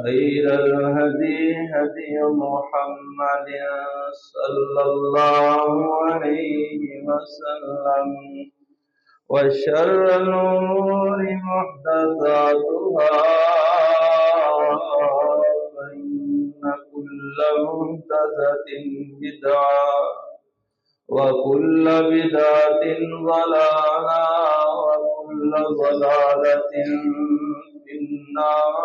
خير الهدي هدي محمد صلى الله عليه وسلم وشر الأمور محدثاتها فإن كل محدثة بدعة وكل بدعة ضلالة وكل ضلالة في النار.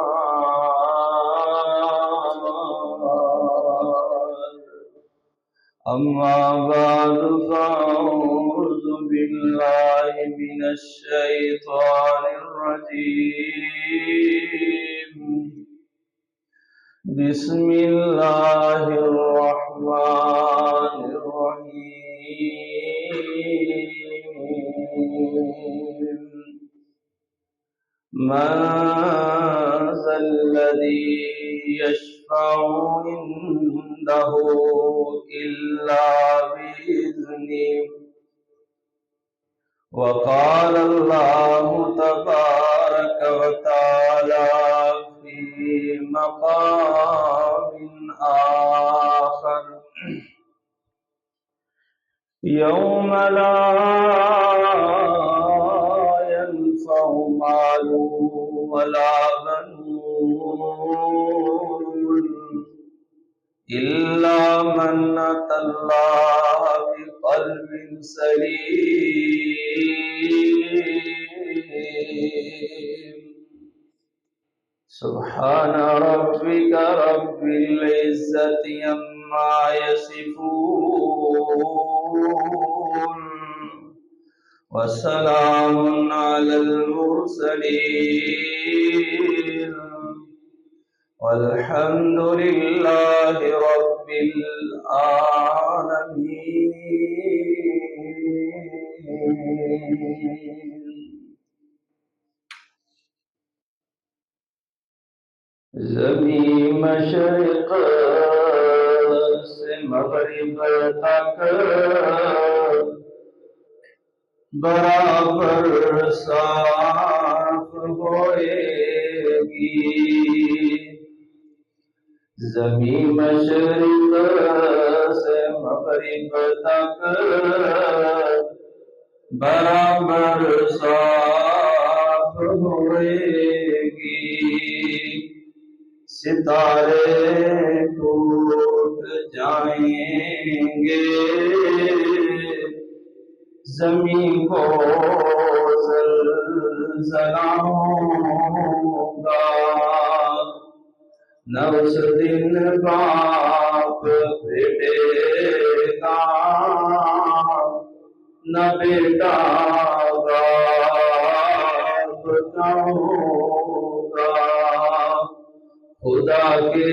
أما بعد فأعوذ بالله من الشيطان الرجيم. بسم الله الرحمن الرحيم. من ذا الذي يشفع عنده إلا بإذنه. وقال الله تبارك وتعالى في مقام آخر: يوم لا ينفع مال ولا بنون إلا من أتى الله بقلب سليم. سبحان ربك رب العزة عما يصفون وسلام على المرسلين والحمد لله رب العالمين. زمین مشرق سے مغرب تک برابر صاف ہوئے گی. زمین مشرق سے مغرب تک برابر صاف ہوئے گی. ستارے ٹوٹ جائیں گے، زمین کو زلزلہ ہوگا. نہ اس دن باپ بیٹے کا، نہ بیٹا باپ کا ہوگا. خدا کے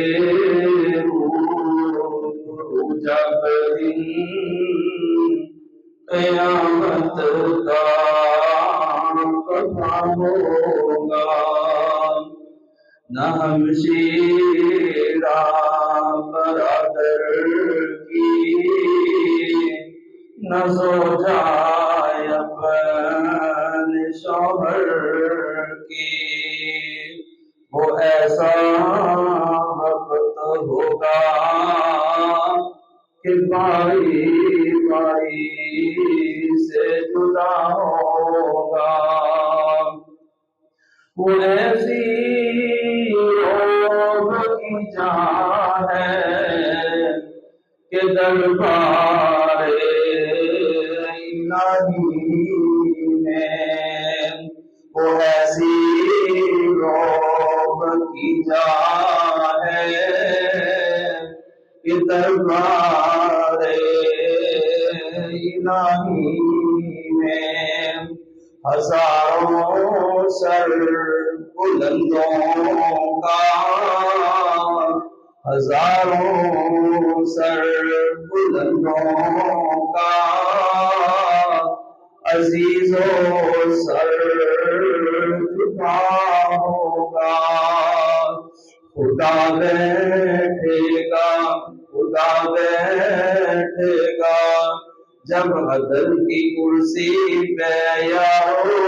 روح جب دن قیامت کا پتہ ہوگا. نہ ہمشیرہ برادر کی، نہ زوجہ اپنے شوہر کی. وہ ایسا وقت ہوگا کہ بھائی بھائی سے جدا ہوگا. وہ ایسی روح کی جان ہے کہ دربار الہی میں. وہ ایسی روح کی جان ہے کہ دربار الہی میں. ہزاروں سر بلندوں کا، ہزاروں سر بلندوں کا عزیز و سر جھکا ہوگا. خدا بیٹھے گا، خدا بیٹھے گا جب عدل کی کرسی پہ یارو.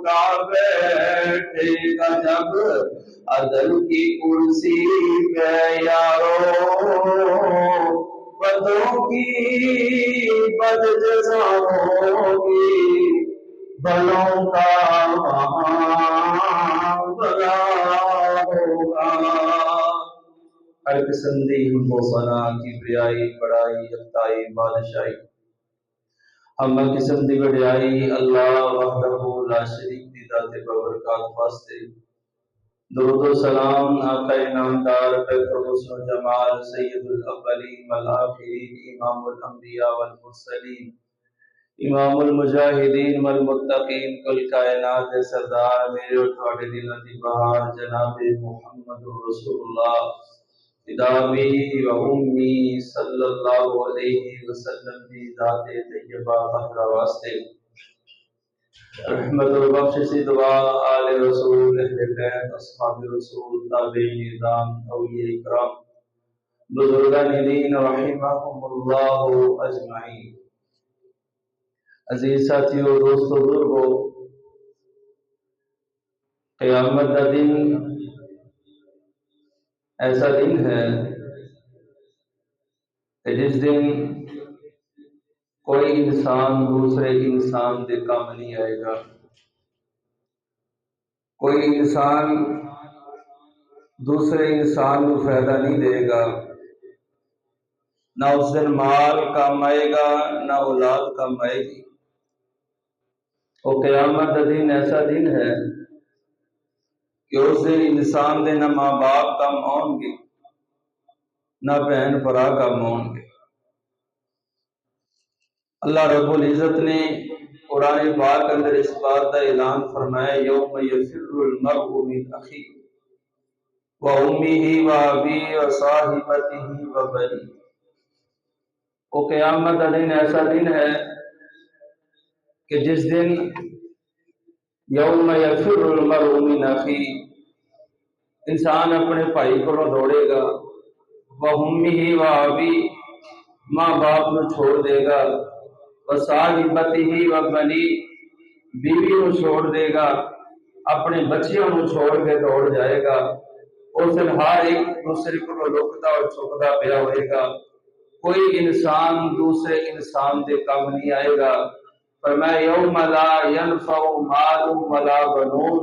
ہوگا بیٹھے گا جب عدل کی کرسی پہ یارو، بدوں کی بد جزا ہوگی، بھلوں کا وہاں بھلا ہوگا۔ ہر قسم دی حمد و ثنا، کبریائی، بڑائی، یکتائی، بادشاہی، ہم قسم دی وڈیائی اللہ وحدہ لا شریک دی ذات بابرکات واسطے۔ درود و سلام آقا نامدار پیغمبر حسن و جمال سید الاولین والآخرین، امام الانبیاء والمرسلین، امام المجاہدین والمتقین، کل کائنات دے سردار میرے اور تھوڑے دلوں دی بہار جناب محمد رسول اللہ فدا بی و امی صلی اللہ علیہ وسلم دی ذات طیبہ طاہرہ واسطے، رحمت و بخشش دعا آل رسول، اہل بیت، اصحاب رسول، تابعین نظام، اولیاء اکرام، بزرگان دین رحمہم اللہ اجمعین۔ عزیز ساتھیو، دوستو، بزرگو، قیامت کا دن ایسا دن ہے کہ جس دن کوئی انسان دوسرے انسان دے کام نہیں آئے گا، کوئی انسان دوسرے انسان کو فائدہ نہیں دے گا، نہ اس دن مال کام آئے گا، نہ اولاد کام آئے گی۔ وہ قیامت کا دن ایسا دن ہے کہ اس دن انسان دے نہ ماں باپ کام آؤں گے، نہ بہن بھرا کام آؤں گے۔ اللہ رب العزت نے قرآن پاک اندر اس بات کا اعلان فرمایا، یوم یفر المرء من اخیہ وامہ وابیہ وصاحبتہ وبنیہ۔ وہ قیامت کا دن ایسا دن ہے کہ جس دن یوم یفر المرء من اخیہ، انسان اپنے بھائی کو دوڑے گا، وامہ وابیہ، ماں باپ کو چھوڑ دے گا، وصاحبتہ وبنیہ، بیوی کو چھوڑ دے گا، اپنے بچیوں کو چھوڑ کے دوڑ جائے گا۔ اس دن ہر ایک دوسرے کو لکتا اور چھپتا پیا ہوئے گا، کوئی انسان دوسرے انسان دے کام نہیں آئے گا۔ فرمایا یوم لا ینفع مال ولا بنون،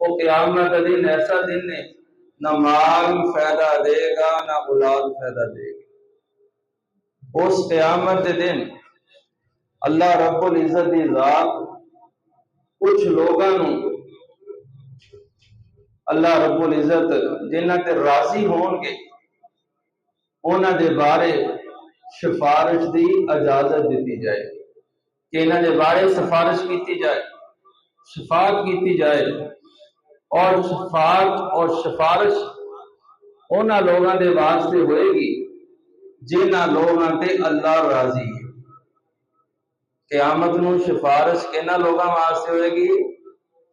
وہ قیامت کا دن ایسا دن ہے نہ مال فائدہ دے گا، نہ اولاد فائدہ دے گا۔ اس قیامت کے دن اللہ رب العزت دی ذات کچھ لوگاں اللہ رب العزت جنہاں تے راضی ہون گے انہاں دے بارے سفارش دی اجازت دیتی جائے کہ انہاں دے بارے سفارش کیتی جائے، شفاعت کیتی جائے، اور شفاعت اور سفارش انہاں لوگاں دے واسطے ہوئے گی جنہاں لوگاں تے اللہ راضی ہے۔ قیامت نو سفارش کہنا لوگاں واسطے ہوئے گی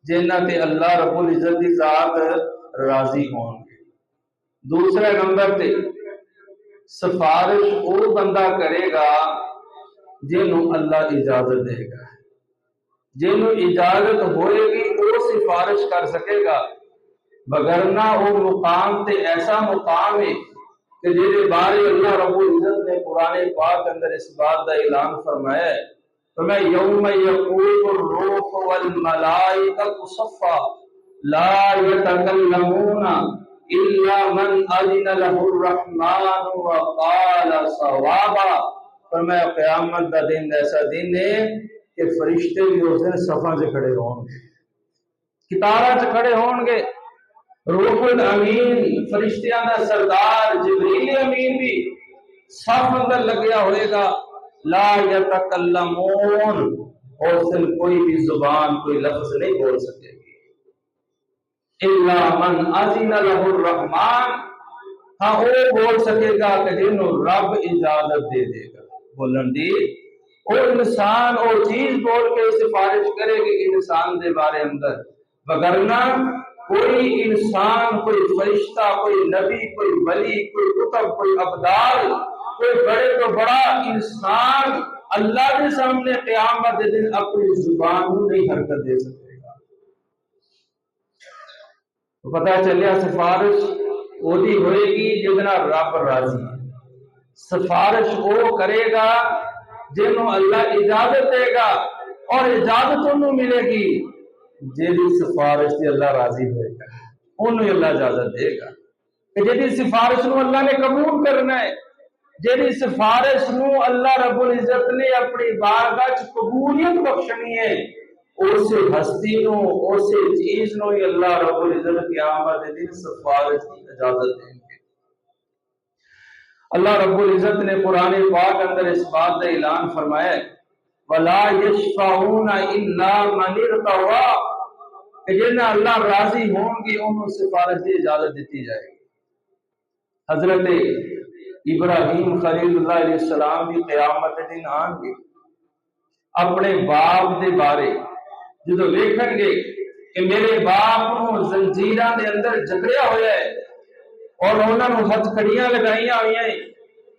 جنہاں تے اللہ رب العزت دی ذات راضی ہون گے۔ دوسرے نمبر تے سفارش وہ بندہ کرے گا جنہوں اللہ اجازت دے گا، جنہوں اجازت ہوئے گی وہ سفارش کر سکے گا، وگرنہ وہ مقام تے ایسا مقام ہے کہ جنہے بارے اللہ رب العزت نے قرآن پاک اندر اس بات کا اعلان فرمایا ہے، فرمایا یوم یقوم الروح والملائکۃ صفا لا یتکلمون الا من اذن له الرحمن وقال صوابا۔ فرمایا قیامت کا دن ایسا دن ہے کہ فرشتے بھی اس دن صفاں سے کھڑے ہوں گے، کتارہ سے کھڑے ہوں گے، روح الامین فرشتیاں دا سردار جبریل امین بھی صف اندر لگیا ہوئے گا۔ لا یتکلمون، اس دن کوئی بھی زبان کوئی لفظ نہیں بول سکے گی، الا من اذن له الرحمن، ہاں وہ بول سکے گا کہ جنہوں رب اجازت دے دے گا بولن دی۔ اور انسان اور چیز بول کے سفارش کرے گی انسان دے بارے اندر، وگرنہ کوئی انسان، کوئی فرشتہ، کوئی نبی، کوئی ولی، کوئی کتب، کوئی ابدال، کوئی بڑے تو بڑا انسان اللہ کے سامنے قیامت کے دن اپنی زبان کو نہیں حرکت دے سکے گا۔ پتہ چلیا سفارش وہی ہوئے گی جتنا رب راضی ہے. سفارش وہ کرے گا جنہوں اللہ اجازت دے گا، اور اجازت انہوں ملے گی جیڑی سفارش سے اللہ راضی ہوئے گا، انہوں اللہ اجازت دے گا. کہ جیڑی سفارش نو اللہ نے قبول کرنا ہے، جیڑی سفارش نو اللہ رب العزت نے اپنی بارگاہ چ قبولیت بخشنی ہے، اس ہستی نو، اس چیز نو ہی اللہ رب العزت قیامت کے دن سفارش کی اجازت دیں گے. اللہ رب العزت نے قرآن پاک اندر اس بات کا اعلان فرمایا ہے وَلَا يَشْفَعُونَ إِلَّا مَنِ ارْتَضَىٰ، کہ جنہیں اللہ راضی ہوں گی انہوں سفارش کی اجازت دیتی جائے گی. حضرت ابراہیم خلیل اللہ علیہ السلام بھی قیامت کے دن آن گے، اپنے باپ دے بارے جدو ویکھن گے کہ میرے باپ نو زنجیراں دے اندر جکڑیا ہویا ہے اور انہاں نو ہتھ کڑیاں لگائیاں ہوئی ہیں،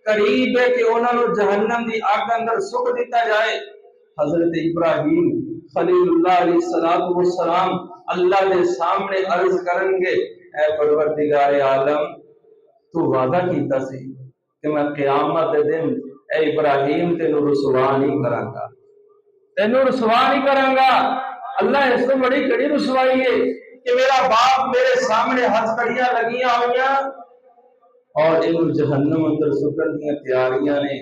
قریب ہے کہ انہاں نو جہنم دی اگ اندر سٹ دیتا جائے. حضرت ابراہیم خلیل اللہ علیہ السلام اللہ دے سامنے عرض کرن گے اے پروردگار عالم، تو وعدہ کیتا سی کہ میں قیامت دے دن اے ابراہیم تینوں رسوا نہیں کراں گا، تینوں رسوا نہیں کراں گا. اللہ اس کو بڑی کڑی رسوائی ہے کہ میرا باپ میرے سامنے ہتھ کڑیاں لگیاں ہوئیاں اور ان جہنم اندر سٹن دیا تیاریاں نے،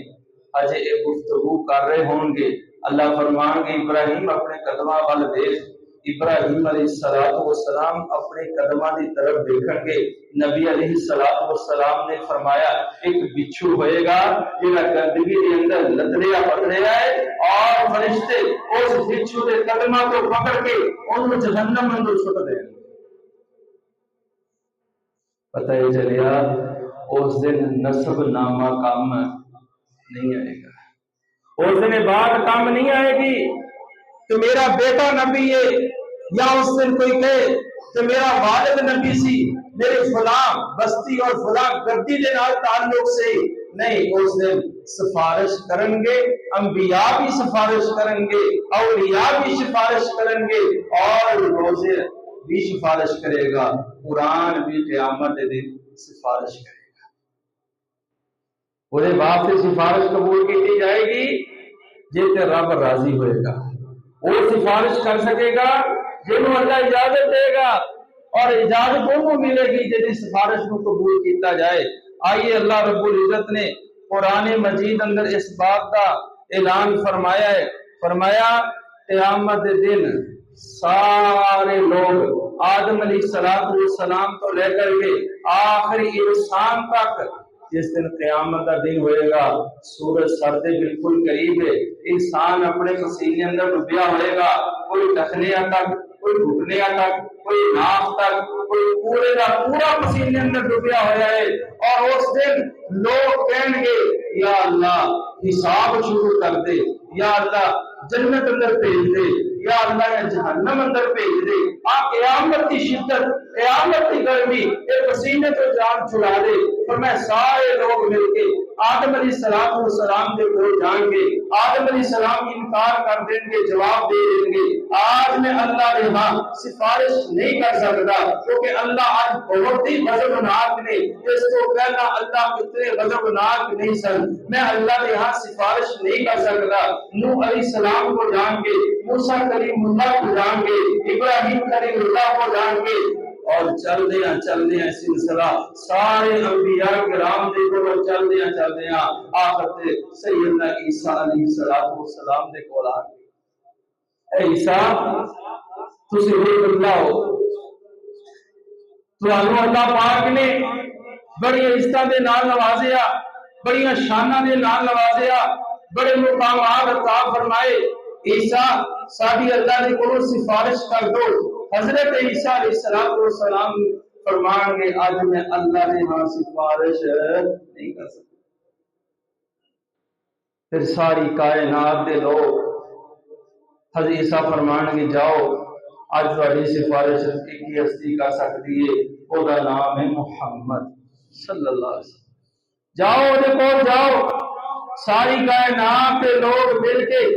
اجے ایک گفتگو کر رہے ہوں گے. اللہ فرمان گے ابراہیم اپنے قدماں وال دیکھ. ابراہیم علیہ السلام اپنے قدماں دی طرف دیکھن گے. نبی علیہ السلام نے فرمایا ایک بچھو ہوئے گا جہاں گندگی کے اندر لتڑیا پتڑیا ہے، اور فرشتے اس بچھو کے قدماں کو پکڑ کے انہوں جہنم اندر سٹ دیں. پتہ یہ چلیا اس دن نسب نامہ کام نہیں آئے گا، اس دن بعد کام نہیں آئے گی کہ میرا بیٹا نبی ہے، یا اس دن کوئی کہے کہ میرا والد نبی سی، میرے فلاں بستی اور فلاں گدی کے نال تعلق سے نہیں. اس دن سفارش کریں گے، انبیاء بھی سفارش کریں گے، اولیاء بھی سفارش کریں گے، اور روزے بھی سفارش کرے گا، قرآن بھی قیامت کے دن سفارش کرے گا. وہ باپ سے سفارش قبول کی جائے گی جی تے رب راضی ہوئے گا. وہ سفارش کر سکے گا جنہوں اللہ اجازت دے گا، اور اجازت وہ ملے گی جی سفارش کو قبول کیتا جائے. آئیے اللہ رب العزت نے قرآن مجید اندر اس بات کا اعلان فرمایا ہے. فرمایا قیامت دن سارے لوگ آدم علیہ السلام تو لے کر کے آخری انسان تک، جس دن قیامت کا دن ہوئے گا سورج سر دے بالکل قریب ہے، انسان اپنے پسینے اندر ڈوبیا ہوئے گا، کوئی ٹخنیا تک، کوئی گھٹنیا تک، کوئی ناف تک، کوئی پورے کا پورا پسینے اندر ڈوبیا ہوا ہے. اور اس دن لوگ کہیں گے یا اللہ حساب شروع کر دے، یا اللہ جنت اندر بھیج دے، یا اللہ یا جہنم اندر بھیج دے. قیامت کی شدت، قیامت کی گرمی ایک پسینے تو جان چھڑا دے. اور میں سارے لوگ مل کے آدم علیہ السلام کے کول جائیں گے. آدم علیہ السلام انکار کر دیں گے، جواب دے دیں گے آج میں اللہ کے ہاں سفارش نہیں کر سکتا، کیونکہ اللہ آج بہت ہی غضبناک نے. اس کو کہنا اللہ اتنے غضبناک نہیں سن، میں اللہ کے ہاں سفارش نہیں کر سکتا. نوح علیہ السلام کو جان گے، موسیٰ کلیم اللہ کو جان گے، ابراہیم کلیم اللہ کو جان گے، اور چل دیا سلسلہ سارے انبیاء کرام دے کو چل دیا آخر تے سیدنا عیسیٰ علیہ السلام دے کول آ گئے. اے عیسیٰ تسی روح اللہ ہو، تانوں اللہ پاک نے بڑی عزتاں دے نال نوازیا، بڑی شاناں دے نال نوازیا، بڑے مقامات عطا فرمائے. عیسیٰ ساری اللہ نے کولوں سفارش کر دو. حضرت عیسیٰ علیہ السلام فرمان گے آج میں اللہ نے ہاں سفارش نہیں کر سکتا. پھر ساری کائنات دے لوگ حضرت عیسیٰ فرمان گے جاؤ آج تھوڑی سفارش کی ہستی کر سکتی ہے، وہ دا نام ہے محمد صلی اللہ علیہ وسلم. جاؤ دے کول جاؤ. ساری کائنات کے لوگ مل کے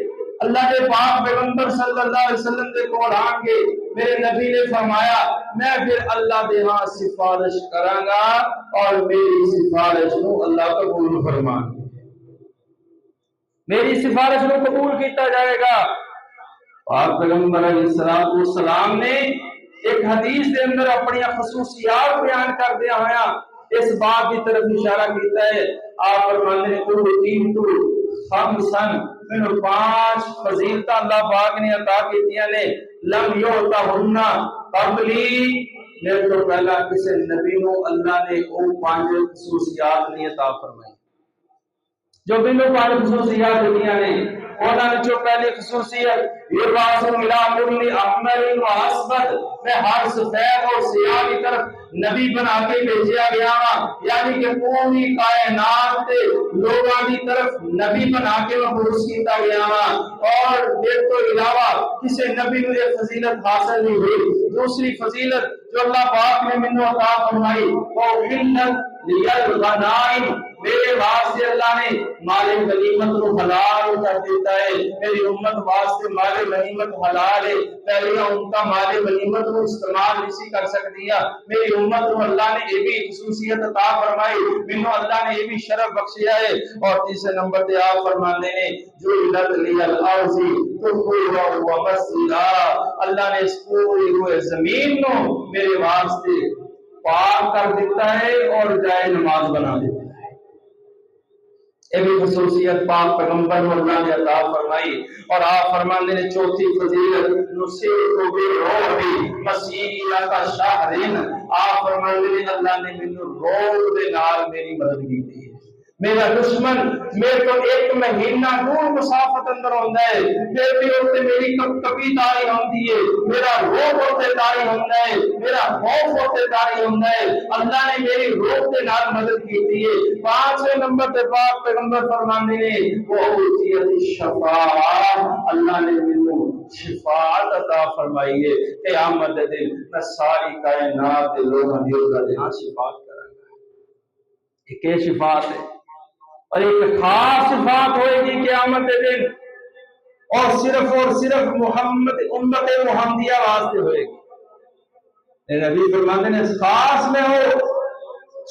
اللہ کے پاک پیغمبر صلی اللہ علیہ وسلم کے کول آن گے. میرے نبی نے فرمایا میں پھر اللہ دے ہاں سفارش کراں گا اور میری سفارش کو اللہ قبول فرمان گے، میری سفارش کو قبول کیتا جائے گا۔ اور پیغمبر علیہ السلام نے ایک حدیث کے اندر اپنی خصوصیات بیان کر دیا ہوا اس بات کی طرف اشارہ کیتا ہے۔ آپ فرماتے ہیں تو خمسن میں 5 فضیلت اللہ پاک نے عطا کیتیاں نے لم یعطہن قبلی، میرے تو پہلا کسی نبی نو اللہ نے وہ 5 خصوصیات نہیں عطا فرمائی جو بنو 5 خصوصیات دنیا نے۔ انہاں وچوں پہلی خصوصیت یہ باس ملا کل احمر و اسود، میں ہر سفید اور سیاہ کی طرف نبی بنا کے بھیجا گیا ہاں، یعنی کہ پوری کائنات کے لوگاں کی طرف نبی بنا کے مبعوث کیتا گیا ہاں، اور یہ تو علاوہ کسی نبی کو یہ فضیلت حاصل نہیں ہوئی۔ دوسری فضیلت جو اللہ پاک نے منو عطا فرمائی وہ حلت لیل غنائم، میرے واسطے اللہ نے مال غنیمت کو حلال کر دیتا ہے، میری امت واسطے مال غنیمت حلال ہے، پہلے امت مال غنیمت کو استعمال نہیں کر سکتی ہے، میری امت کو اللہ نے یہ بھی خصوصیت عطا فرمائی، مینوں اللہ نے یہ بھی شرف بخشیا ہے۔ اور تیسرے نمبر پہ آپ فرماتے ہیں جو لت لیل ارضی تو و مسیرا، اللہ نے اس پوری ہوئے زمین کو میرے واسطے پاک کر دیتا ہے اور جائے نماز بنا دیتا ہے۔ یہ بھی خصوصیت پاک پیغمبر اللہ نے عطا فرمائی۔ اور آپ فرمانے نے چوتھی فضیلت نصیب بالروح مسیح کا شہرین، آپ فرمانے نے اللہ نے مینوں روح دے نال میری مدد کی ہے۔ میرا دشمن میرے کو 1 مہینہ دور مسافت اندر ہوندا ہے، پھر بھی اوتے میری کبھی داری ہوندی ہے، میرا روح ہوتے داری ہوندا ہے، میرا خوف ہوتے داری ہوندا ہے، اللہ نے میری روح کے نال مدد کی ہے۔ 5ویں نمبر پہ پاک پیغمبر فرماندے نے وہ اوتیت شفاعت، اللہ نے مینوں شفاعت عطا فرمائی ہے، قیامت کے دن میں ساری کائنات کے لوگوں دی اللہ دے ہاں شفاعت کراں گا۔ یہ شفاعت ہے اور ایک خاص شفاعت ہوئے گی قیامت کے دن، اور صرف محمد امت محمدیہ واسطے ہوئے گی۔ نبی فرماتے ہیں خاص میں ہو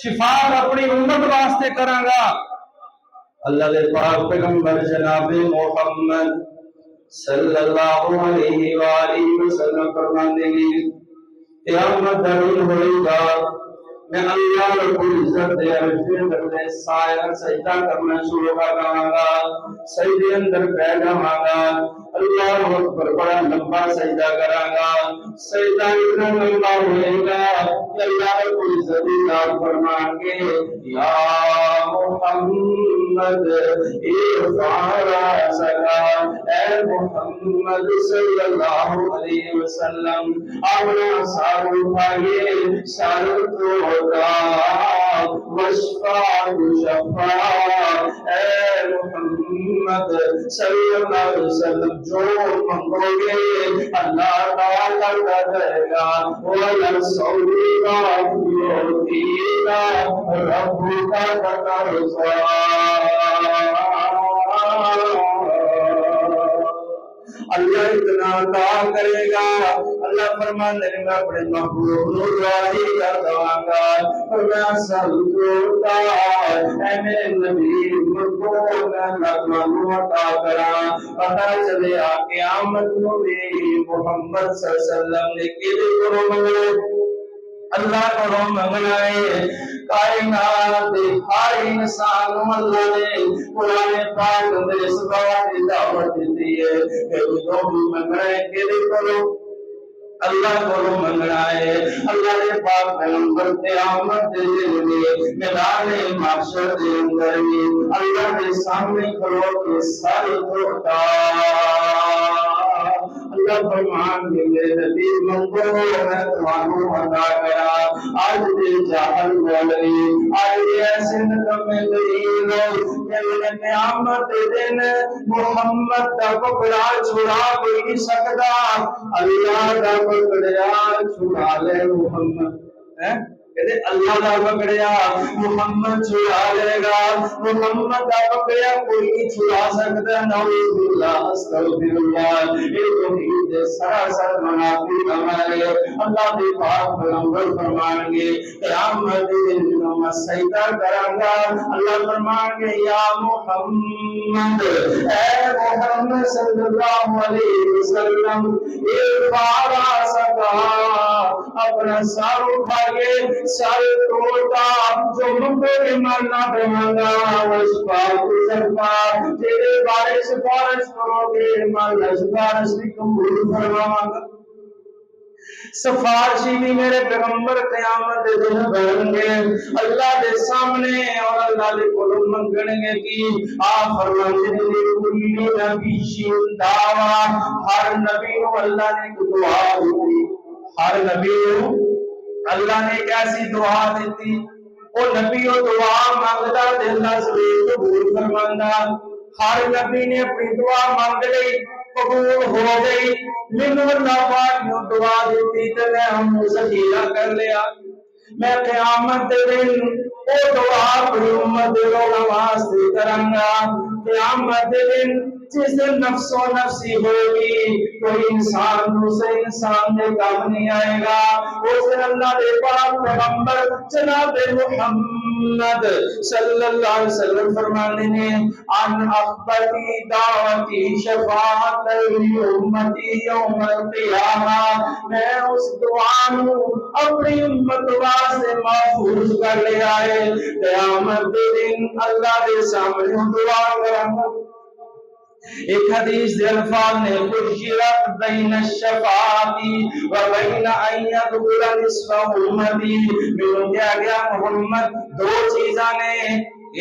شفاعت اپنی امت واسطے کراں گا۔ اللہ دے پاک پیغمبر جناب محمد صلی اللہ علیہ وآلہ وسلم فرماتے ہیں قیامت کا دن ہوئے گا، میں اللہ رب العزت دے عرش پر سایہ سجدہ کرنا شروع کر دوں گا، سجدے اندر بیٹھ جاواں گا، اللہ اکبر بڑا لمبا سجدہ کراں گا، سجدہ اتنا لمبا ہوئے گا کہ اللہ رب العزت ذات فرمان گے یا محمد ارفع رأسک، اے محمد صلی اللہ علیہ وسلم اپنا سر اٹھائیے، سر کو وشفاء شفاء، اے محمد صلی اللہ علیہ وسلم جو منگو گے اللہ تعالیٰ کر دے گا، وَلَسَوْلِ کا یوتی کا رب کا تقرضا۔ اللہ اتنا عطا کرے گا، اللہ فرمانے میں اپنے محبوب کو راضی کر دوں گا، اور میں سلطوتا اے میرے نبی کو میں لگمانو عطا کراں۔ پتہ چلے آ قیامت نبی محمد صلی اللہ علیہ وسلم نے کدے کرو منگلے، اللہ کو منگنا ہے۔ کائنات ہر انسان اللہ نے قرآن پاک میں اس بات کی دعوت دی ہے کہ جو بھی منگنا ہے کدے کرو، اللہ کو منگنا ہے۔ اللہ نے پاک پیغمبر قیامت دے دے میدان محشر دے اندر اللہ کے سامنے کھلو کے سر اٹھا، اللہ فرمان کے میرے نبی منگو میں تمہارو عطا کرا۔ آج دے جاہل بولئی، آج دے ایسے نکمے غریب کہ انہیں قیامت دن محمد کا پکڑا چھڑا کوئی نہیں سکتا، اللہ کا پکڑا چھڑا لے محمد کہتے اللہ دا پکڑیا محمد چھڑا لے گا، محمد دا پکڑیا کوئی نہیں چھڑا سکتا، نعوذ باللہ استغفر اللہ، یہ توحید سراسر منافق عمل ہے۔ اللہ دے پاک پیغمبر فرمان گے قیامت دن میں سجدہ کروں گا، اللہ فرمان گے یا محمد، اے محمد صلی اللہ علیہ وسلم، ارفع سکا، اپنا سر اٹھا کے سر توڑتا، جو مکر مرنا پہنگا وشفا کسرفا، تیرے بارے سفارش کرو گے مالا سفارش بھی قبول فرماؤں گا۔ سفارشی بھی میرے پیغمبر قیامت دے دن بڑھیں گے اللہ دے سامنے، اور اللہ دے کولو منگن گے کی آپ فرماتے ہیں کلی نبی شین دعویٰ، ہر نبی کو اللہ نے ایک دعا دیتی، ہر نبی کو اللہ نے ایک ایسی دعا دیتی، وہ نبی وہ دعا مانگتا تے اللہ سے قبول فرماندا، ہر نبی نے اپنی دعا مانگ لی قبول ہو گئی، مینوں اللہ پاک نے دعا دیتی تے میں ہم ذخیرہ کر لیا، میں قیامت دے دن وہ دعا اپنی امت دے لوگاں واسطے کراں گا، قیامت دے دن جس دن نفس و نفسی ہوگی، کوئی انسان دوسرے انسان دے کام نہیں آئے گا، اس دن اللہ دے پاک پیغمبر جناب محمد صلی اللہ علیہ وسلم فرمانے نے ان اخبتی دعوتی شفاعت امتی یوم القیامہ، میں اس دعا نو اپنی امت واسطے محفوظ کر لیا ہے، قیامت دے دن اللہ دے سامنے دعا کراں گا۔ ایک حدیث دے الفاظ نے خشرت بین الشفاعتی و بین ان یدخل نصف امتی، میں کیا گیا محمد دو چیزاں نے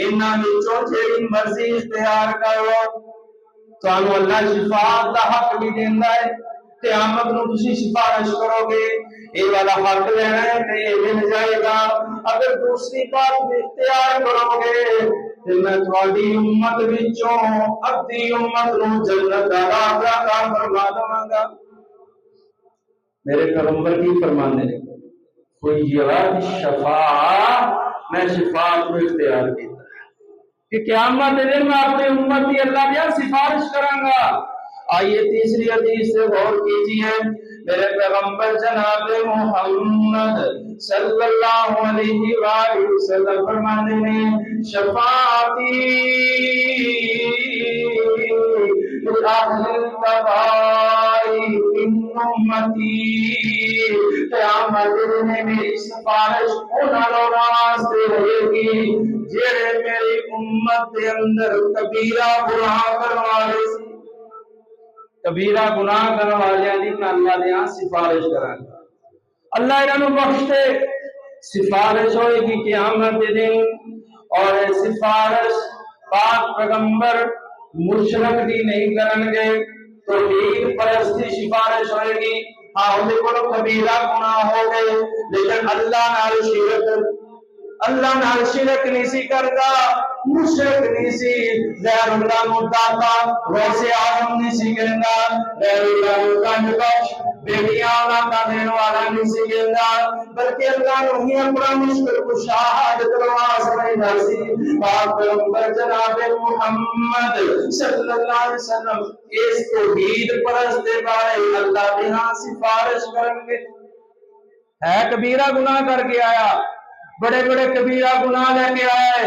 انہاں وچوں جڑی مرضی اختیار کرو، تانوں اللہ شفاعت دا حق بھی دیندا ہے، قیامت نو تسی سفارش کرو گے یہ والا حق لینا ہے کہ یہ مل جائے گا، اگر دوسری بات بھی اختیار کرو گے تو میں تھوڑی امت وچوں ادھی امت نو جنت دا راستہ عطا فرما دواں گا۔ میرے پیغمبر کی فرمانے خیرت الشفاعہ، میں شفاعت کو اختیار کیتا کہ قیامت کے دن میں اپنی امت کی اللہ دیا سفارش کراں گا۔ آئیے تیسری حدیث سے غور کیجئے، میرے پیغمبر جناب محمد صلی اللہ علیہ وآلہ وسلم فرمانے ہیں شفاعتی لأہل القبائل من امتی، قیامت میں میری سفارش انہاں لوگاں واسطے رہے گی جڑے میری امت کے اندر کبیرہ گناہ کرنے والے سی، کبیرہ گناہ کرنے والے دی میں اللہ دے ہاں سفارش کراں گا، اللہ انہاں نوں بخش دے، سفارش ہوئے گی قیامت کے دن، اور سفارش پاک پیغمبر مشرک دی نہیں کرن گے، توحید پرستی سفارش ہوئے گی، ہاں ان کو کبیرہ گناہ ہو گئے لیکن اللہ نال شرک نہیں سی کرتا، مشرک نہیں سی، غیر اللہ مدعا ویسے آدم نہیں سی کہندا، غیر اللہ کنج بخش بیٹیاں کا دین والا نہیں سی کہندا، بلکہ اللہ نے ہی اپنا مشکل کو شہادت کروا سمجھدا سی۔ پاک پیغمبر جناب محمد صلی اللہ علیہ وسلم اس توحید پرست دے بارے اللہ دے ہاں سفارش کریں گے، ہے کبیرہ گناہ کر کے آیا، بڑے بڑے کبیرہ گناہ لے کے آئے،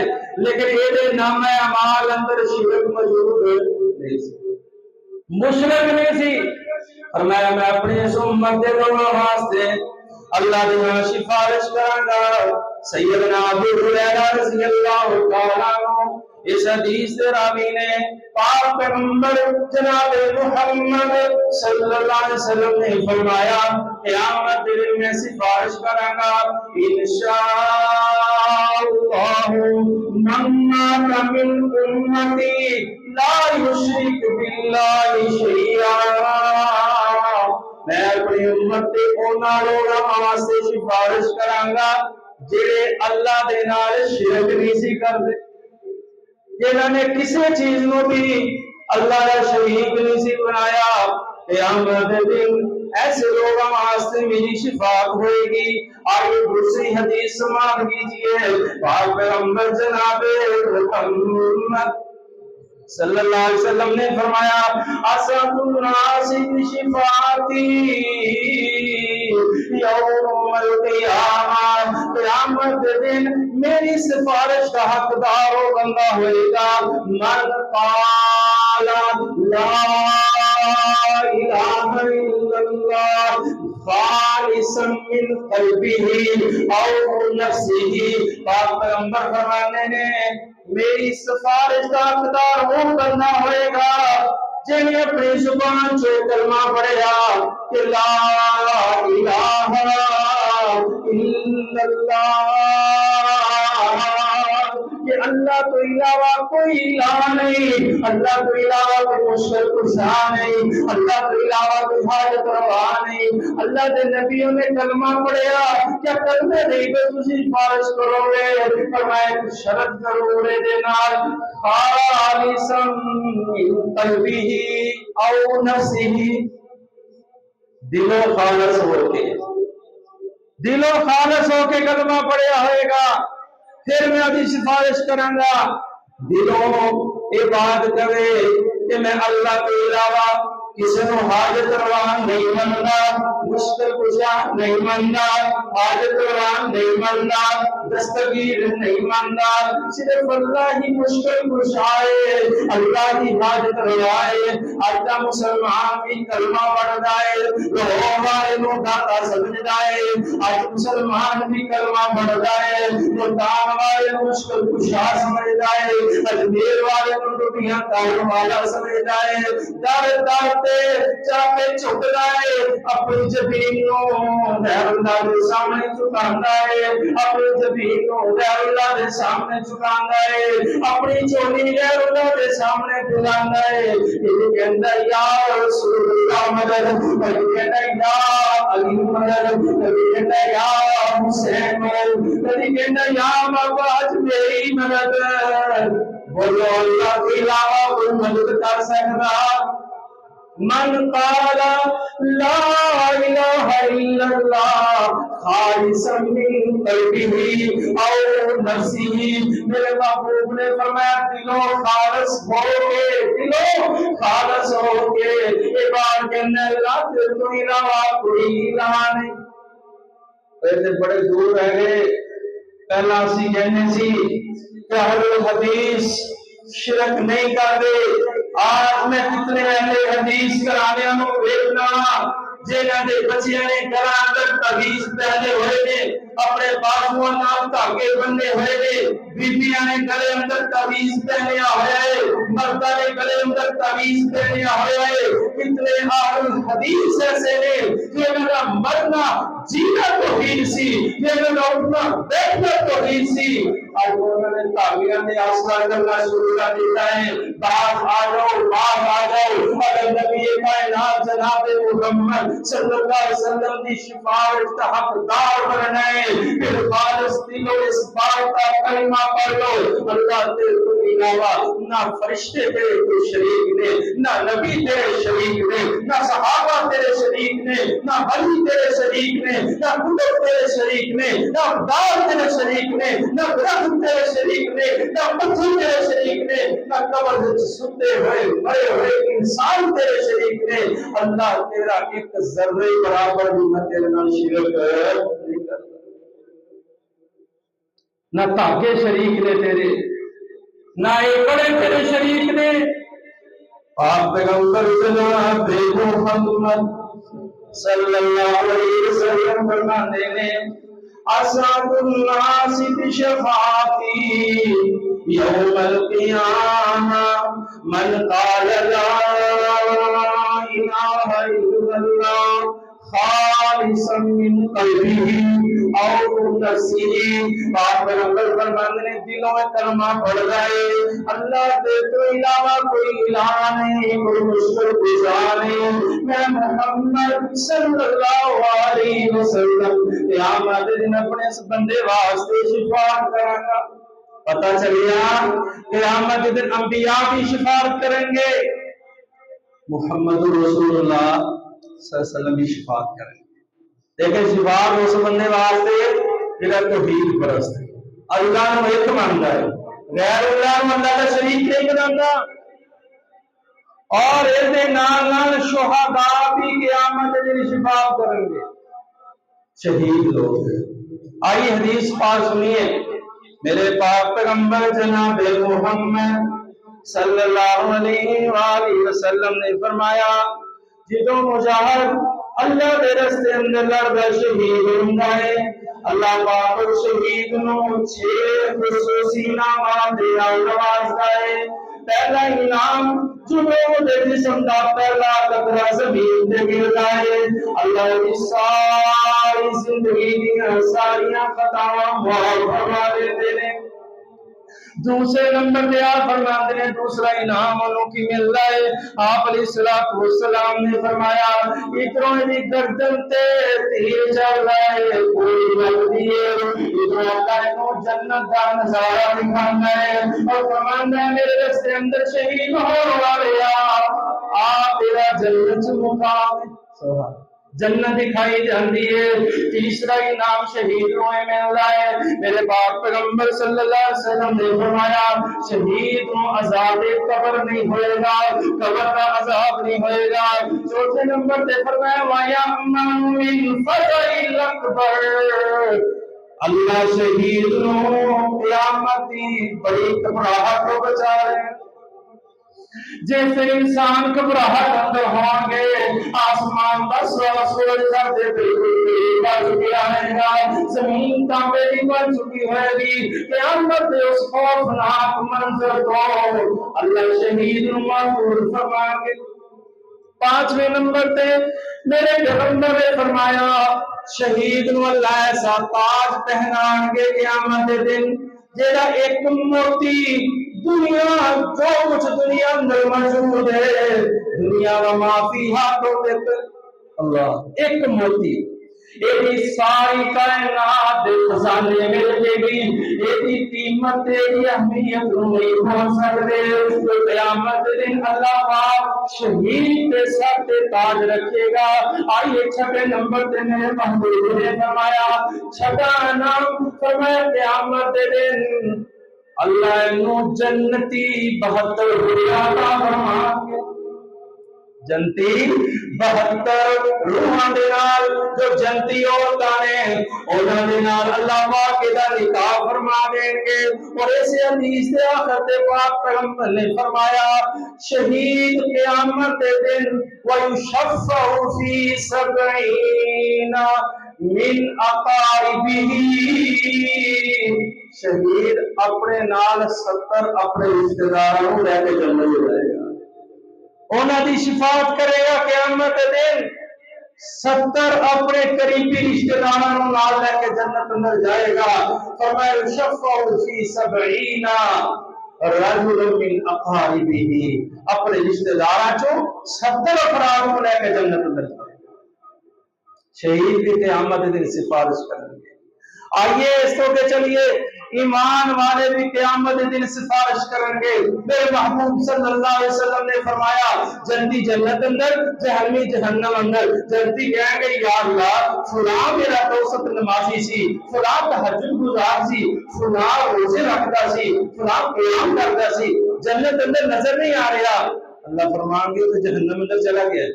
لیکن یہ نام اعمال اندر شرک موجود نہیں سی، مشرک نہیں سی، فرمایا میں اپنی اس امت دے لوگوں واسطے اللہ دے ہاں سفارش کراں گا۔ سیدنا ابو ہریرہ رضی اللہ تعالیٰ عنہ اس حدیث سے راوی نے پاک پیغمبر جناب محمد صلی اللہ علیہ وسلم نے فرمایا قیامت دن میں سفارش کراں گا انشاءاللہ من مات من امتی لا یشرک باللہ شیئا، میں اپنی امت دے انہاں لوگاں واسطے سفارش کراں گا جڑے اللہ دے نال شرک نہیں سی کردے، جنہاں نے کسی چیز نو بھی اللہ کا شریک نہیں سی بنایا، قیامت دے دن ایسے لوگوں واسطے میری شفاعت ہوئے گی۔ آئیے دوسری حدیث سماعت کیجئے، پاک پیغمبر جناب محمد صلی اللہ علیہ وسلم نے فرمایا اسعد الناس بشفاعتی یوم القیامہ، قیامت کے دن میری سفارش کا حقدار وہ بندہ ہوئے گا من قال لا الہ الا اللہ خالصا من قلبہ او نفسہ۔ پاک پیغمبر فرمانے نے میری سفارش کا حقدار وہ بندہ ہوئے گا جنہیں اپنی زبان سے کلمہ پڑھیا کہ لا الہ الا اللہ، کہ اللہ تو علاوہ کوئی الہ نہیں، اللہ تو علاوہ کوئی مشکل کشا نہیں، اللہ تو علاوہ کوئی حاجت روا نہیں۔ اللہ کے نبیوں نے کلمہ پڑھیا، کیا کلمے نہیں پہ تسی سفارش کرو گے؟ فرمایا کہ شرط ضرور دے نال خالصا من قلبہ او نفسہ، دلو خالص ہو کے، دلو خالص ہو کے کلمہ پڑھیا ہوئے گا، پھر میں ابھی سفارش کروں گا۔ دلوں یہ بات کرے کہ میں اللہ کے علاوہ کسی نو حاجت روا نہیں مننا، مشکل کشا نہیں مننا، حاجت روا نہیں مننا، دستگیر نہیں مننا، صرف اللہ ہی مشکل کشا ہے، اللہ ہی حاجت روا ہے۔ آج کا مسلمان بھی کلمہ پڑھتا ہے، لوگوں والے نو داتا سمجھتا ہے، آج مسلمان بھی کلمہ پڑھتا ہے، ملتان والے نو مشکل کشا سمجھتا ہے، اجمیر والے نو ٹوٹیاں تاروں والا سمجھتا ہے، دار دار چاپے چکتا ہے، اپنی زمین نو غیر اللہ کے سامنے چکاندا ہے، اپنی زمین نو غیر اللہ کے سامنے چکاندا ہے، اپنی چولی غیر اللہ کے سامنے دلاندا ہے۔ یہ کہندا یا رسول اللہ مدد، یہ کہندا یا علی مدد، یہ کہندا یا حسین مدد، یہ کہندا یا مباج میری مدد۔ بولو اللہ کے علاوہ کوئی مدد کر سکتا؟ من قال لا الہ الا اللہ خالصا من قلبہ او نفسہ، میرے محبوب نے فرمایا دلوں خالص ہو کے، دلوں خالص ہو کے یہ بات کہنے اللہ تیرے تو علاوہ کوئی الہ نہیں۔ ایسے بڑے دور رہ گئے، پہلا اسی کہنے سی کہ اہل الحدیث شرک نہیں کرتے، آج میں کتنے اہل حدیث کرانے نو ویکھنا جنہاں دے بچیاں نے گھراں اندر تعویذ پہنے ہوئے نے، اپنے بازواں نال دھاگے بننے ہوئے نے، بیبیاں نے گلے اندر تعویذ پہنیا ہوا ہے، مرداں نے گلے اندر تعویذ پہنیا ہوا ہے۔ کتنے اہل حدیث ایسے نے جنہاں دا مرنا جینا توحید سی، جنہاں دا اٹھنا بیٹھنا توحید سی، آج انہوں نے تعویذ نے آسرا کرنا شروع کر دیتا ہے۔ باز آ جاؤ، باز آ جاؤ، اگر نبی کائنات جناب محمد صلی اللہ علیہ وسلم کی شفاعت کا حقدار بننا ہے، پھر خالص دلوں اس بات کا کلمہ پڑھ لو اللہ تیرے تو علاوہ نہ فرشتے تیرے کو شریک نے، نہ نبی تیرے شریک نے، نہ صحابہ تیرے شریک نے، نہ ولی تیرے شریک نے، نہ کتب تیرے شریک نے، نہ دار تیرے شریک نے، نہ درخت تیرے شریک نے، نہ پتھر تیرے شریک نے، نہ قبر وچ ستے ہوئے مرے ہوئے انسان تیرے شریک نے۔ اللہ تیرا ایک ذرے برابر بھی نہ تیرے نال شرک نہیں کرتا، نہ تاکہ شریک نے تیرے، نہ یہ بڑے تیرے شریک نے۔ آپ پیغمبر جناب محمد صلی اللہ علیہ وسلم فرماتے ہیں اسعد الناس بشفاعتی یوم القیامہ من قال لا الہ الا اللہ خالصا من قلبہ او نفسہ۔ آپ پیغمبر فرماتے ہیں دلوں میں کلمہ پڑھ گئے اللہ کے تو علاوہ کوئی الہ نہیں، کوئی مشکل کشا نہیں، میں محمد صلی اللہ علیہ وسلم قیامت دن اپنے اس بندے واسطے شفاعت کراں گا۔ پتہ چلیا قیامت دن انبیاء بھی شفاعت کریں گے، محمد رسول اللہ صلی اللہ علیہ وسلم کی شفاعت کریں گے۔ لیکن شفاعت اس بندے واسطے جڑا توحید پرست ہے، اللہ نو ایک مانتا ہے، غیر اللہ نو اللہ کا شریک نہیں بناتا۔ اور اس دے نال نال شہداء بھی قیامت دن شفاعت کریں گے، شہید لوگ۔ آئی حدیث پاک سنیے، میرے پاک پیغمبر جناب محمد صلی اللہ علیہ وآلہ وسلم نے فرمایا، جدوں مجاہد اللہ دے رستے اندر لڑدا شہید ہوندا ہے، اللہ پاک شہید نو 6 خصوصی انعامات دے نال نوازدا ہے۔ پہلا انعام جدوں دے جسم دا پہلا قطرہ زمین تے گردا ہے، اللہ دی ساری زندگی دیاں ساریاں خطاواں معاف فرما دیندے نے۔ دوسرے نمبر پہ آپ فرماتے ہیں دوسرا انعام انہوں کی مل رہا ہے، آپ علیہ السلام نے فرمایا اتروں دی گردن تے تیر چل رہا ہے، کوئی غلطی ہے اتروں اللہ انہوں جنت دا نظارہ دکھانا ہے اور فرمانا ہے میرے رستے اندر شہید ہو رہا آپ تیرا جنت مقام ہے، جنت دکھائی جاندی ہے۔ تیسرا انعام شہید ہوئے مل رہا ہے، میرے پاک پیغمبر صلی اللہ علیہ وسلم نے فرمایا شہید کو عذاب قبر نہیں ہوئے گا، قبر کا عذاب نہیں ہوئے گا۔ چوتھے نمبر پہ فرمایا وَيَأْمَنُ مِنْ فَزَعِ الْأَكْبَرِ، اللہ شہید نو قیامت دی بڑی گھبراہٹ کو بچا رہے ہیں۔ جیسے انسان گھبراہٹ اندر ہوں گے، آسمان دا سورج دے بالکل بن چکا ہے گا، زمین تانبے دی بن چکی ہوئے گی، قیامت دے اس خوفناک منظر کو اللہ شہید نو محفوظ فرمائیں گے۔ پانچویں نمبر تے میرے پیغمبر نے فرمایا شہید نو اللہ ایسا تاج پہنان گے قیامت دے دن جیڑا ایک موتی دنیا جو کچھ دنیا اندر موجود ہے، دنیا و معافی ہاتھوں پہ اللہ ایک موتی ایک ساری کائنات خزانے مل جے گی، ایک قیمت ایک اہمیت نہیں پہنچ سکتے۔ تو قیامت دن اللہ پاک شہید کے سر پہ تاج رکھے گا۔ آئیے چھٹے نمبر پہ میرے محبوب نے فرمایا چھٹا نام فرمایا قیامت دن اللہ نو جنتی 72 عطا فرمائیں گے، جنتی 72 روحاں دے نال جو جنتی عورتاں نے انہاں دے نال اللہ پاک دا نکاح فرما دیں گے۔ اور اس حدیث دے آخر تے پاک پیغمبر نے فرمایا شہید قیامت دے دن وَيُشَفَّعُ فِي 70 من اقاربہ، شہید اپنے نال 70 اپنے رشتہ داروں لے کے جنت میں جائے گا، انہاں دی شفاعت کرے گا قیامت دن، 70 اپنے قریبی رشتہ داروں نال لے کے جنت اندر جائے گا۔ فرمایا یشفع فی 70 رجل من اقاربہ، اپنے رشتہ داراں چوں 70 افراد کو لے کے جنت اندر جائے گا۔ شہید بھی قیامت دن سفارش کریں گے۔ آئیے اس کو کہ چلیے ایمان والے بھی قیامت دن سفارش کریں گے۔ میرے محبوب صلی اللہ علیہ وسلم نے فرمایا جنتی جنت اندر، جہنمی جہنم اندر۔ جنتی کہیں گے یا اللہ فلاں میرا توسط نمازی سی، فلاں تہجد گزار سی، فلاں روزے رکھتا سی، فلاں قیام کرتا سی، جنت اندر نظر نہیں آ رہا۔ اللہ فرمان گے تو جہنم اندر چلا گیا،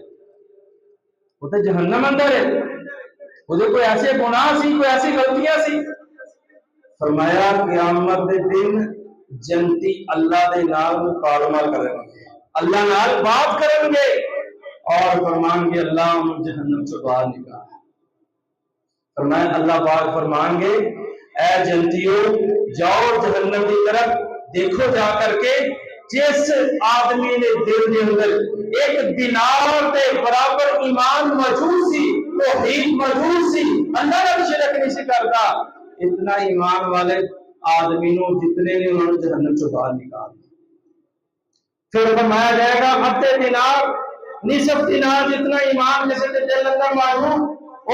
وہ تو جہنم اندر ہے، وہ کوئی ایسے گناہ سی، کوئی ایسی غلطیاں سی۔ فرمایا قیامت دے دن جنتی اللہ دے نال مکالمہ کریں گے، اللہ نال بات کریں گے اور فرمان گے اللہ جہنم سے باہر نکال۔ فرمایا اللہ پاک فرمان گے اے جنتیوں جاؤ جہنم کی طرف، دیکھو جا کر کے جس آدمی نے دل کے اندر ایک دینار کے برابر ایمان موجود سی، توحید موجود سی، اللہ کا شرک نہیں سی کرتا، اتنا ایمان والے آدمی نو جتنے نے انہوں نے جہنم سے باہر نکال۔ پھر فرمایا جائے گا ادھے دینار نصف دینار جتنا ایمان جیسے دل اندر موجود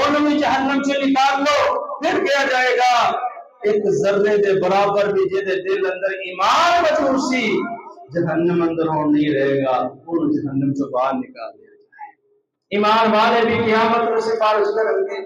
انہوں نے جہنم سے نکال لو۔ پھر کیا جائے گا ایک ذرے دے برابر بھی جے دل اندر ایمان موجود سی جہنم اندر ہوں نہیں رہے گا، انہوں جہنم سے باہر نکال دیا جائے۔ ایمان والے بھی قیامت میں سفارش کریں گے.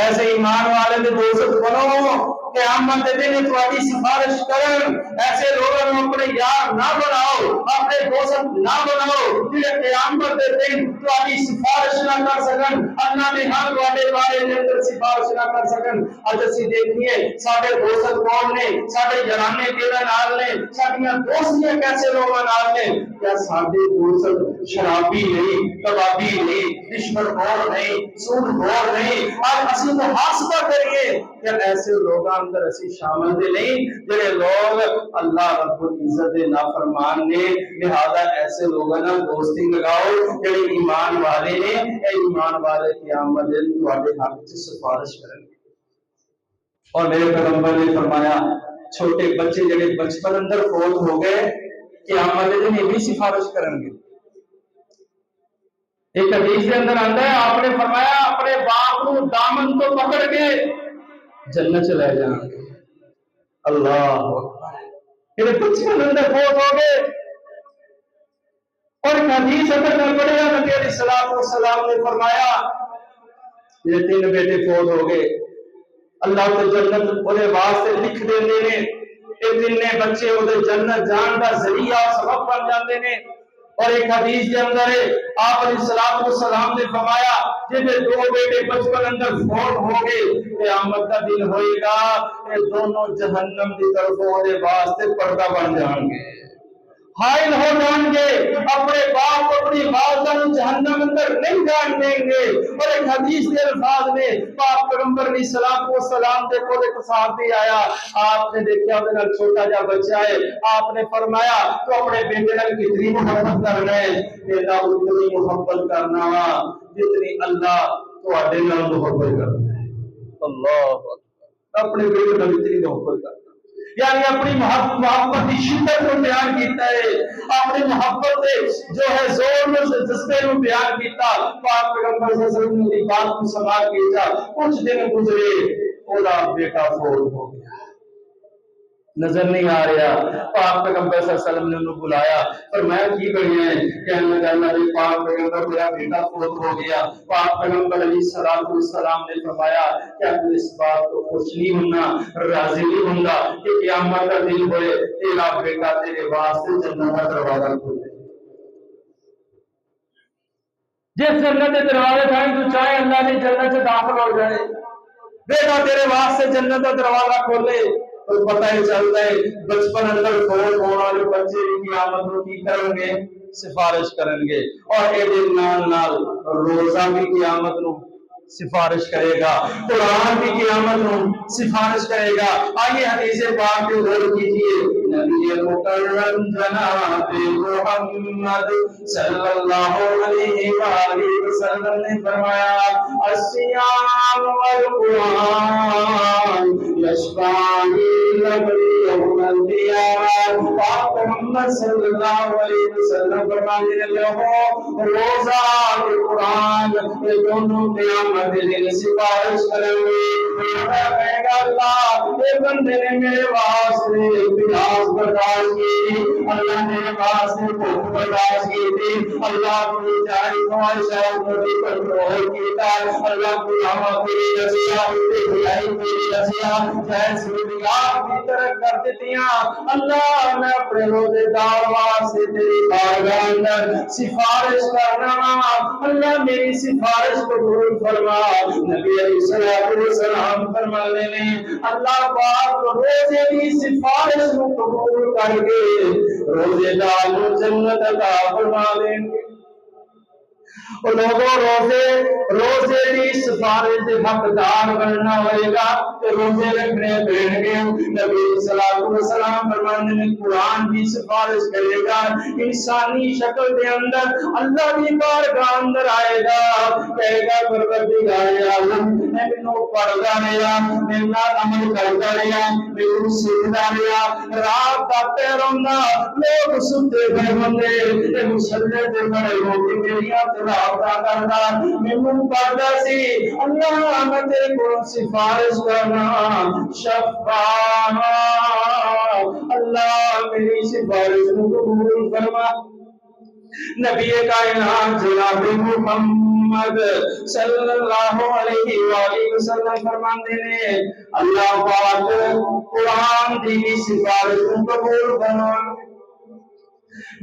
ایسے ایمان والے دے دوست بنو قیامت دے دن تہاڈی سفارش کرن. ایسے لوگوں کو اپنے یار نہ بناؤ، اپنے دوست نہ بناؤ جڑے قیامت دے دن تہاڈی سفارش نہ کر سکن، اللہ نے ہر تہاڈے بارے دے اندر سفارش نہ کر سکن. اج اسی دیکھیے ساڈے دوست کون نے، ساڈے یارانے کیڑے نال نے، ساڈیاں دوستیاں کیسے لوگاں نال نے. کیا ساڈے دوست شرابی نہیں، کبابی نہیں، دشمن خور نہیں، سود خور نہیں، اور اسی محاسبہ کریے کہ ایسے لوگوں اندر اسی شامل دے نہیں جڑے لوگ اللہ رب العزت دے نافرمان نے. لہذا ایسے لوگوں نے دوستی لگاؤ جڑے ایمان والے نے. اے ایمان والے قیامت دن تہاڈے حق وچ سفارش کرن گے. اور میرے پیغمبر نے فرمایا چھوٹے بچے جڑے بچپن اندر فوت ہو گئے قیامت دن یہ بھی سفارش کرن گے. ایک حدیث کے اندر آتا ہے آپ نے فرمایا اپنے باپ کو دامن تو پکڑ کے جنت چلے جان گے. اللہ اکبر. میرے بچپن اندر فوت ہو گئے. اور ایک حدیث اندر میں پڑھا نبی علیہ الصلوۃ والسلام نے فرمایا یہ 3 بیٹے فوت ہو گئے اللہ تو جنت انہیں واسطے لکھ دیندے نے. یہ 3 بچے وہ جنت جان کا ذریعہ سبب بن جاتے ہیں. اور ایک حدیث کے اندر ہے آپ علیہ الصلوۃ والسلام نے فرمایا جن 2 بیٹے بچپن اندر فوت ہو گئے قیامت کا دن ہوئے گا یہ دونوں جہنم کی طرف ہونے واسطے پردہ بن جائیں گے، حائل ہو جائیں گے. اپنے باپ کو اپنی والدہ کو جہنم اندر نہیں جان دیں گے. اور ایک حدیث کے الفاظ میں پاک پیغمبر علیہ الصلوۃ والسلام کے کول ایک صحابی آیا. آپ نے دیکھا اس نال چھوٹا جا بچہ ہے. آپ نے فرمایا تو اپنے بیٹے نال کتنی محبت کرنا ہے؟ بیٹا اتنی محبت کرنا وا جتنی اللہ تواڈے نال محبت کرتا ہے. اللہ اکبر. اپنے بیٹے نال اتنی محبت کرنا یعنی اپنی محبت کی شدت کو بیان کیتا ہے، اپنی محبت سے جو ہے زور میں جذبے کو بیان کیتا. پاک پیغمبر صلی اللہ علیہ وسلم نے بات کو سماعت کیتا. کچھ دن گزرے اولا بیٹا فوت ہو گیا، نظر نہیں آ رہا. پاک پیغمبر صلی اللہ علیہ وسلم نے انہوں بلایا فرمایا کی بڑھیا ہے؟ کہنے لگا اللہ نے پاک پیغمبر میرا بیٹا فوت ہو گیا. پاک پیغمبر علیہ الصلوۃ والسلام نے فرمایا کیا تو اس بات کو خوش نہیں ہونا، راضی نہیں ہونا کہ قیامت کا دن ہوئے تیرا بیٹا تیرے واسطے جنت کا دروازہ کھولے. جس جنت کے دروازے جائیں تو چاہے اللہ نے جنت سے داخل ہو جائے، بیٹا تیرے واسطے جنت کا دروازہ کھولے. تو پتہ ہی چلتا ہے بچپن اندر فوت ہونے والے بچے بھی قیامت کو کی کریں گے؟ سفارش کریں گے. اور اے دن نال روزہ بھی قیامت نو سفارش کرے گا، قرآن بھی قیامت نو سفارش کرے گا. آئیے حدیث پاک کو غور کیجیے. نبی مکرم جناب محمد صلی اللہ علیہ وآلہ وسلم نے فرمایا الصیام والقرآن یشفعان یوم القیامہ. پاک محمد صلی اللہ علیہ وسلم فرمانے لگے روزہ اور قرآن یہ دونوں قیامت دن سفارش کریں گے. کہے گا اللہ یہ بندے نے میرے واسطے پیاس برداشت کی، اللہ نے میرے واسطے بھوک برداشت کی تھی، اللہ کو جاری خواہشات کو بھی کنٹرول کیتا، اللہ کو ہوا میری رسیا بھلائی میری رسیا جیسے نگاہ کی طرح کر دیتیاں. اللہ میں اپنے روزے دار واسطے تیری بارگاہ اندر سفارش کرنا، اللہ میری سفارش قبول فرما. نبی علیہ السلام فرمانے میں اللہ پاک روزے کی سفارش کو قبول کر کے روزے دار کو جنت عطا فرما دیں گے. اور لوگوں روزے کی سفارش کے حقدار بننا ہوئے گا کہ روزے رکھنے پڑیں گے. نبی صلی اللہ علیہ وسلم فرمانے میں قرآن کی سفارش کرے گا. انسانی شکل کے اندر اللہ کی بارگاہ اندر آئے گا، کہے گا پروردگار عالم میں نے پڑھتا رہا، میں نے عمل کرتا رہا، میں نے سیکھتا رہا، رات کاتے رہنا لوگ سنتے پہ بندے مسلے دے بڑے ہوتے میری تلاوت کرنا میں پڑھتا سی. اللہ میں تیرے کو سفارش کرنا شفاعہ، اللہ میری سفارش کو قبول فرما. نبی کائنات جناب محمد محمد صلی اللہ علیہ وآلہ وسلم فرماندے نے اللہ پاک قرآن دی سفارش قبول فرمائے.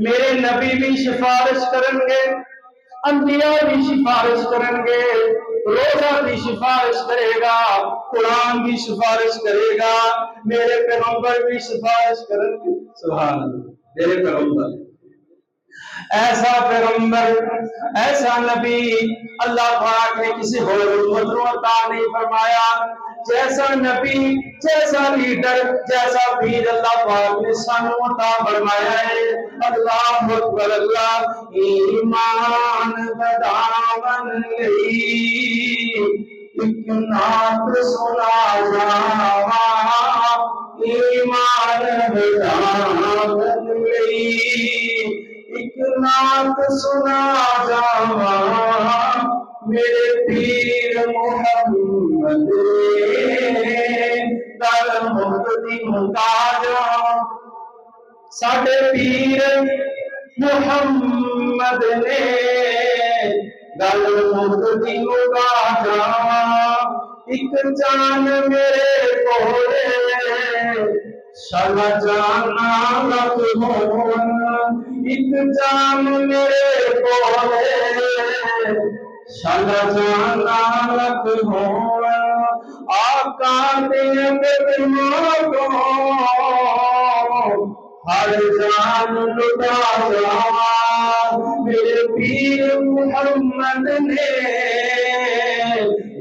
میرے نبی بھی سفارش کرن گے, انبیاء بھی سفارش کرن گے, روزہ بھی سفارش کرے گا, قرآن بھی سفارش کرے گا, میرے پیغمبر بھی سفارش کریں گے. سبحان اللہ. میرے پیغمبر, ایسا پیغمبر, ایسا نبی اللہ پاک نے کسی اور امت کو عطا نہیں فرمایا. جیسا نبی, جیسا لیڈر, جیسا پیر اللہ پاک نے سانو عطا فرمایا ہے. اللہ اکبر اللہ. ایمان بدامن لئی ایک نعت سنا جاواں, ایمان بدامن لئی ایک نعت سنا جاواں, میرے پیر محمد در مقتدی مکاجاں. ساڈے پیر محمد نے گل مقتدی مکاجاں. ایک جان میرے کولے شالا جانا لکھ ہون, ایک جان میرے کولے شالا جانا لکھ ہون. آقا دے قدموں کو ہر جان لٹا جاواں, میرے پیر محمد نے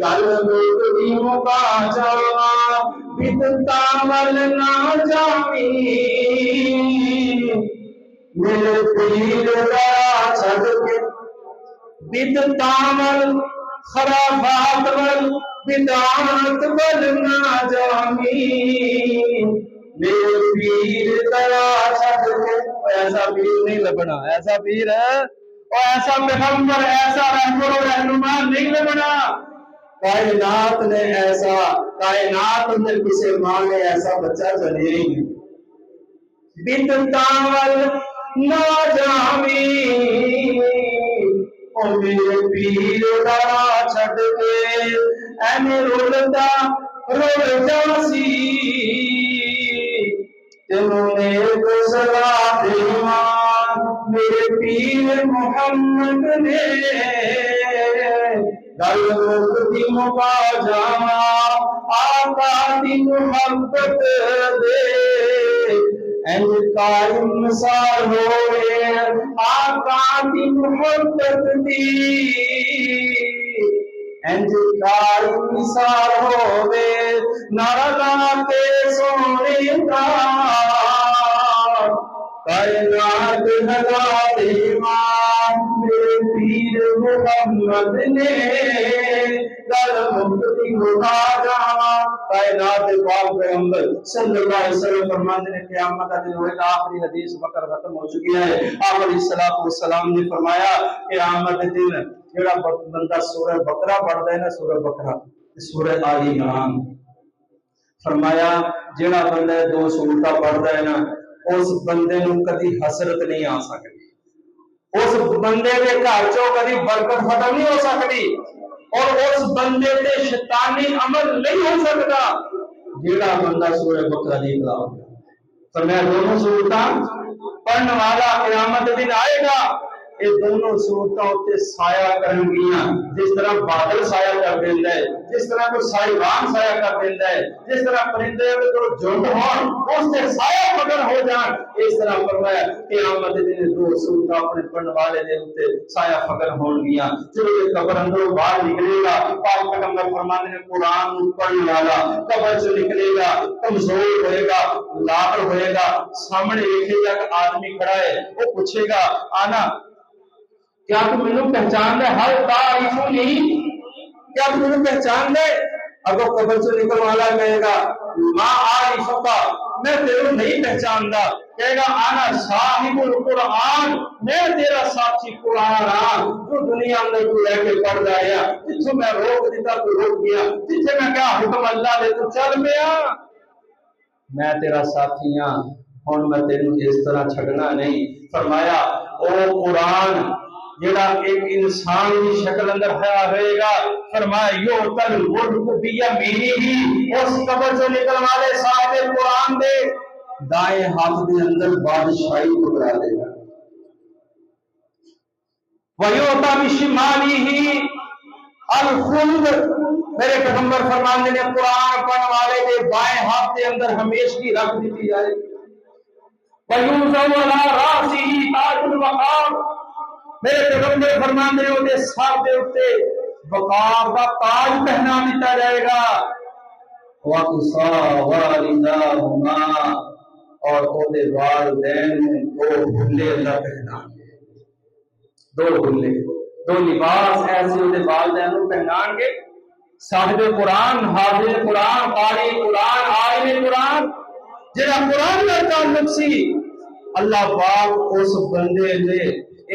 گل مقتدی مکا جاواں. بدتا ول نہ جاویں میرے پیر دا چھڈ کے, بدتا ول خرافات ول بدعات ول نہ جاویں میرے پیر دا چھڈ کے. ایسا پیر نہیں لبنا, ایسا پیر ہے اور ایسا پیغمبر, ایسا رہبر و رہنما نہیں لبنا. کائنات نے ایسا, کائنات نے کسی ماں نے ایسا بچہ جنیا ہی نہیں. بدتا ول نہ جاویں او میرے پیر دا چھڈ کے, ایویں رولدا رول جاسی تینوں نیک صلاح دیواں. میرے پیر محمد نے گل مقتدی مکا جاواں. آقا دی محبت دے انج قائم مثال ہوئے, آقا دی محبت دی انج قائم مثال ہوئے. نعرہ لا کے سونے دا کائنات ہلا دیواں. میرے پیر محمد نے گل مقتدی مکا جاواں. کائنات پاک پیغمبر صلی اللہ علیہ وسلم فرماتے ہیں قیامت کا دن ہوئے گا. آخری حدیث بکر ختم ہو چکی ہے. آپ علیہ الصلوۃ والسلام نے فرمایا قیامت کے دن جڑا بندہ سورہ بقرہ پڑھتا ہے نا, سورہ بقرہ, سورہ آل عمران, فرمایا جڑا بندہ دو سورتاں پڑھتا ہے نا, اس بندے نو کدی حسرت نہیں آ سکتی, اس بندے دے گھر چوں کدی برکت ختم نہیں ہو سکتی, اور اس بندے تے شیطانی عمل نہیں ہو سکتا جیڑا بندہ سورہ بقرہ دی تلاوت کرے. فرمایا دونوں سورتاں پڑھنے والا قیامت دن آئے گا, یہ دونوں صورتوں تے سایہ کرن گیاں, جس طرح بادل سایہ کر دیندا ہے, جس طرح کوئی سائبان سایہ کر دیندا ہے, جس طرح پرندے کو جھنڈ ہون اس سے سایہ پکڑ ہو جان, اس طرح فرمایا قیامت دن دو صورتاں اپنے پڑھنے والے دے اوتے سایہ پکڑ ہون گیاں. جب یہ قبر اندروں باہر نکلے گا, پاک پیغمبر فرماتے ہیں قرآن پڑھنے والا قبر سے نکلے گا, کمزور ہوئے گا, لاغر ہوئے گا, سامنے دیکھے گا کہ آدمی کھڑا ہے, وہ پوچھے گا آنا کیا تم مجھے پہچان دے, ہر تعریفوں نہیں, کیا تم مجھے پہچان دے. اگر قبر سے نکل والا کہے گا ماں عارفہ, میں تیرے نہیں پہچاندا, کہے گا آنا صاحب القرآن, میں تیرا ساتھی قرآن ہاں, تو دنیا اندر تو رہ کے پڑھ جایا, جتھوں میں روک دیتا تو روک گیا, جتھے میں کہا حکم اللہ دے تو چل پیا, میں تیرا ساتھی ہاں, ہن میں تینوں اس طرح چھڈنا نہیں. فرمایا او قرآن جڑا ایک انسان کی شکل اندر حیا رہے گا، فرمایا یوتل ملک بیمینی ہی، اس قبر سے نکل والے صاحب قرآن دے دائیں ہاتھ دے اندر بادشاہی ٹکرا دے گا، ویوتا بشمالی ہی الخلد، میرے پیغمبر فرماندے نے قرآن پڑھنے والے کے بائیں ہاتھ کے اندر ہمیشگی رکھ دی جائے گی، وَيُوزَوْ عَلَىٰ رَأْسِهِ تَاجُ الْوَقَارِ، میرے پیغمبر فرماندے نے وہ سر دے اوتے وقار کا تاج پہنا دیتا جائے گا، وَقِصَا وَالِدَاهُمَا، اور وہ والدین دو بھلے اللہ پہنا گے، دو بھلے، دو لباس ایسے وہ والدین کو پہنان گے، صاحب قرآن، حافظ قرآن، قاری قرآن، عالم قرآن، جہاں قرآن کا تعلق سی، اللہ پاک اس بندے نے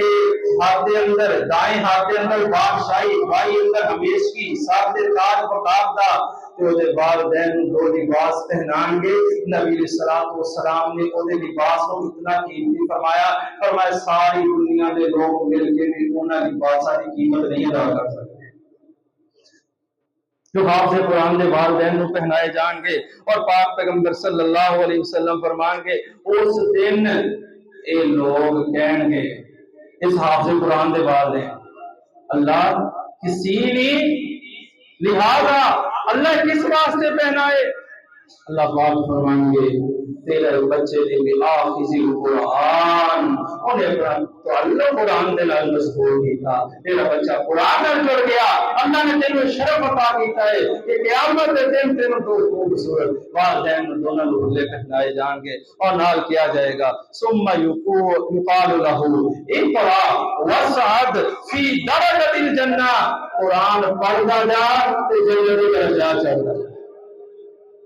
ایک ہاتھ دے اندر، دائیں ہاتھ دے اندر بادشاہی، بائیں اندر ہمیشگی، ساتھ دے تاج وقار دا، کہ وہ والدین دو لباس پہنان گے۔ نبی علیہ الصلوۃ والسلام نے وہ لباس کو اتنا قیمتی فرمایا ساری دنیا دے لوگ مل کے بھی انہاں لباساں دی قیمت نہیں ادا کر سکتے جو حافظ قرآن دے والدین کو پہنائے جان گے۔ اور پاک پیغمبر صلی اللہ علیہ وسلم فرمان گے اس دن اے لوگ کہن گے، اس حافظ قرآن دے والدین، اللہ کسی نے لہذا اللہ کس واسطے پہنائے؟ اللہ پاک فرمائیں گے تیرے بچے نے بھی حافظ قرآن، انہیں اپنا تعلق قرآن دے نال مضبوط کیتا، تیرا بچہ قرآن نال جڑ گیا، اللہ نے تینوں شرف عطا کیتا ہے کہ قیامت کے دن تینوں دو خوبصورت والدین دونوں لولے پہنائے جان گے، اور نال کیا جائے گا ثم یقال له اقرا وصعد فی درجۃ الجنہ، قرآن پڑھدا جا تے جنت دے درجات چڑھدا جا،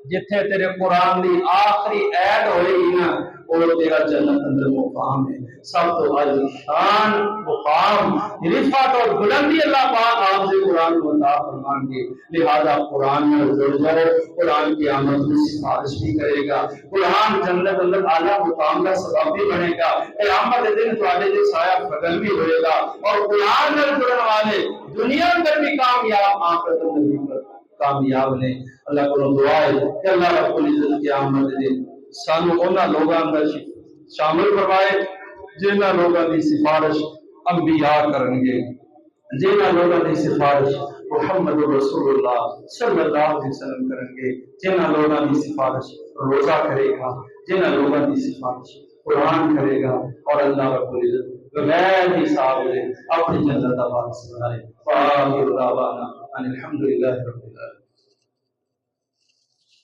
جتھے تیرے قرآن دی آخری عید ہوئے گی نا وہ تیرا جنت اندر مقام ہے، سب تو عالی شان مقام، رفعت اور بلندی اللہ پاک آپ سے قرآن کو عطا فرمان گے۔ لہذا قرآن میں جڑ جاؤ، قرآن کی آمد میں سفارش بھی کرے گا، قرآن جنت اندر اعلیٰ مقام کا سبب بھی بنے گا، قیامت کے دن تواڈے دے سایہ فضل بھی ہوئے گا، اور قرآن میں جڑن والے دنیا اندر بھی کامیاب، آخرت اندر بھی کامیاب نے۔ اللہ کو دعا ہے کہ اللہ رب العزت کی آمد دے سانو انہاں لوگاں اندر شامل فرمائے جنہاں لوگاں دی سفارش انبیاء کرن گے، جنہاں لوگاں دی سفارش محمد رسول اللہ صلی اللہ علیہ وسلم کرن گے، جنہاں لوگاں دی سفارش روزہ کرے گا، جنہاں لوگاں دی سفارش قرآن کرے گا، اور اللہ رب العزت بغیر حساب سے اپنی جنت کا وارث بنائے۔ فآخر دعوانا ان الحمد للہ رب العالمین۔